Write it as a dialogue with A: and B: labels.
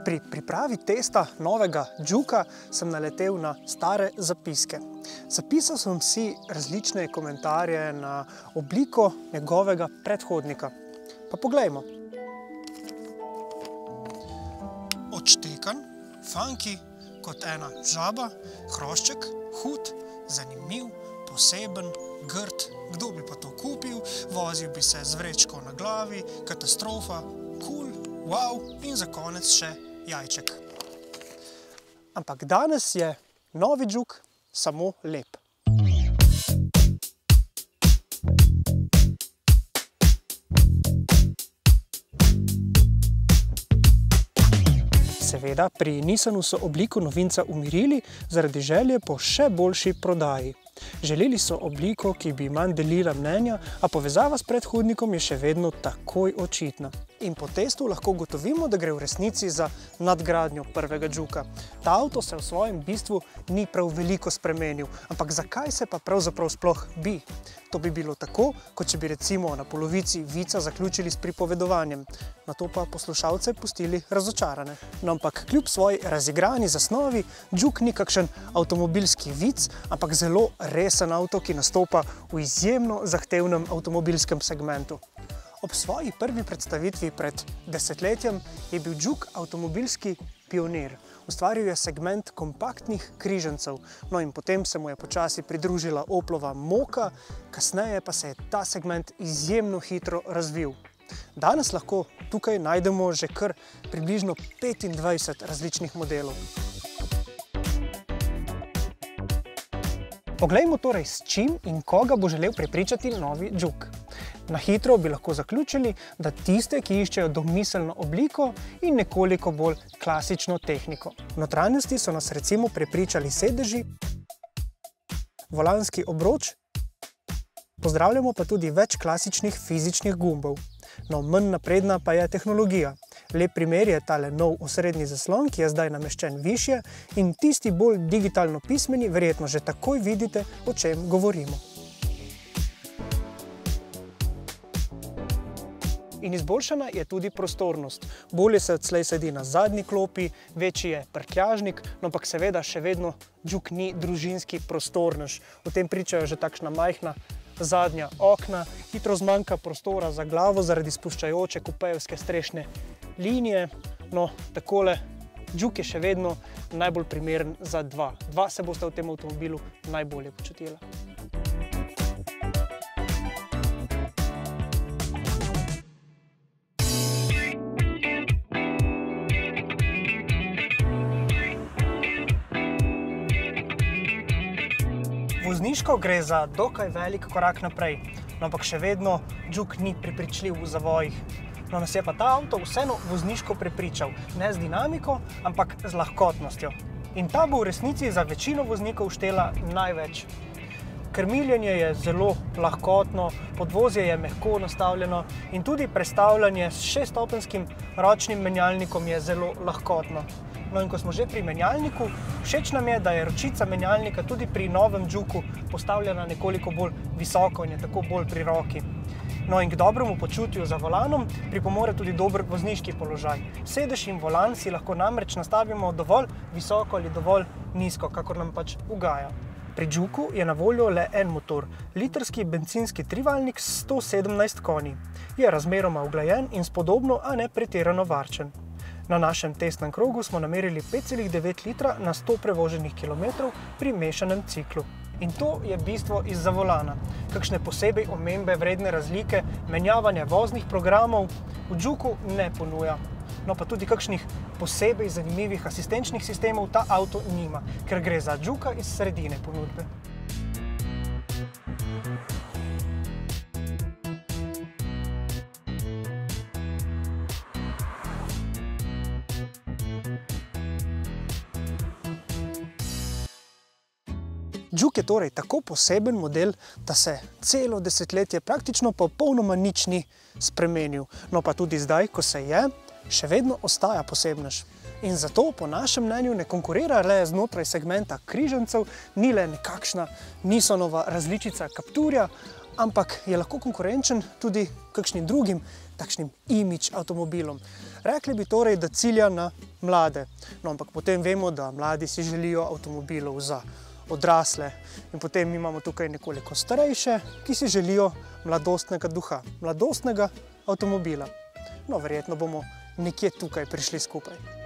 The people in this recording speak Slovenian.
A: Pri pripravi testa novega Juka sem naletel na stare zapiske. Zapisal sem si različne komentarje na obliko njegovega predhodnika. Pa poglejmo. Odštekan, funky, kot ena žaba, hrošček, hud, zanimiv, poseben, grd, kdo bi pa to kupil, vozil bi se z vrečko na glavi, katastrofa, cool, wow in za konec še jajček. Ampak danes je novi Juk samo lep. Seveda, pri Nissanu so obliko novinca umirili zaradi želje po še boljši prodaji. Želeli so obliko, ki bi manj delila mnenja, a povezava s predhodnikom je še vedno takoj očitna. In po testu lahko ugotovimo, da gre v resnici za nadgradnjo prvega Juka. Ta avto se v svojem bistvu ni prav veliko spremenil, ampak zakaj se pa pravzaprav sploh bi? To bi bilo tako, kot če bi recimo na polovici vica zaključili s pripovedovanjem, nato pa poslušalce pustili razočarane. No, ampak kljub svoji razigrani zasnovi, Juk ni kakšen avtomobilski vic, ampak zelo resen avto, ki nastopa v izjemno zahtevnem avtomobilskem segmentu. Ob svoji prvi predstavitvi pred desetletjem je bil Juk avtomobilski pionir. Ustvaril je segment kompaktnih križancev, no in potem se mu je počasi pridružila Oplova Mokka, kasneje pa se je ta segment izjemno hitro razvil. Danes lahko tukaj najdemo že kar približno 25 različnih modelov. Poglejmo torej, s čim in koga bo želel prepričati novi Juk. Na hitro bi lahko zaključili, da tiste, ki iščejo domiselno obliko in nekoliko bolj klasično tehniko. V notranjosti so nas recimo prepričali sedeži, volanski obroč, pozdravljamo pa tudi več klasičnih fizičnih gumbov. No, manj napredna pa je tehnologija. Lep primer je tale nov osrednji zaslon, ki je zdaj nameščen višje, in tisti bolj digitalno pismeni verjetno že takoj vidite, o čem govorimo. In izboljšana je tudi prostornost. Bolje se odslej sedi na zadnji klopi, večji je prtljažnik, no ampak seveda še vedno Juk ni družinski prostornež. O tem pričajo že takšna majhna zadnja okna, hitro zmanjka prostora za glavo zaradi spuščajoče kupejevske strešne linije. No, takole, Juk je še vedno najbolj primeren za dva. Dva se boste v tem avtomobilu najbolje počutila. Vozniško gre za dokaj velik korak naprej, no, ampak še vedno Juk ni prepričljiv v zavojih. No, nas je pa ta avto vseeno vozniško prepričal, ne z dinamiko, ampak z lahkotnostjo. In ta bo v resnici za večino voznikov štela največ. Krmiljenje je zelo lahkotno, podvozje je mehko nastavljeno in tudi prestavljanje s 6-stopenjskim ročnim menjalnikom je zelo lahkotno. No in ko smo že pri menjalniku, všeč nam je, da je ročica menjalnika tudi pri novem Juku postavljena nekoliko bolj visoko in je tako bolj pri roki. No in k dobremu počutju za volanom pripomore tudi dober vozniški položaj. Sedež in volan si lahko namreč nastavimo dovolj visoko ali dovolj nizko, kakor nam pač ugaja. Pri Juku je na voljo le en motor, litrski bencinski trivaljnik s 117 konji. Je razmeroma uglajen in spodobno, a ne pretirano varčen. Na našem testnem krogu smo namerili 5,9 litra na 100 prevoženih kilometrov pri mešanem ciklu. In to je bistvo izza volana. Kakšne posebej omembe vredne razlike, menjavanja voznih programov v Juku ne ponuja. No pa tudi kakšnih posebej zanimivih asistenčnih sistemov ta avto nima, ker gre za Juka iz sredine ponudbe. Juk je torej tako poseben model, da se celo desetletje praktično popolnoma nič ni spremenil. No pa tudi zdaj, ko se je, še vedno ostaja posebnež. In zato po našem mnenju ne konkurira le znotraj segmenta križancev, ni le nekakšna Nissanova različica Capturja, ampak je lahko konkurenčen tudi kakšnim drugim takšnim imidž avtomobilom. Rekli bi torej, da cilja na mlade. No, ampak potem vemo, da mladi si želijo avtomobilov za odrasle in potem imamo tukaj nekoliko starejše, ki si želijo mladostnega duha, mladostnega avtomobila. No, verjetno bomo nekje tukaj prišli skupaj.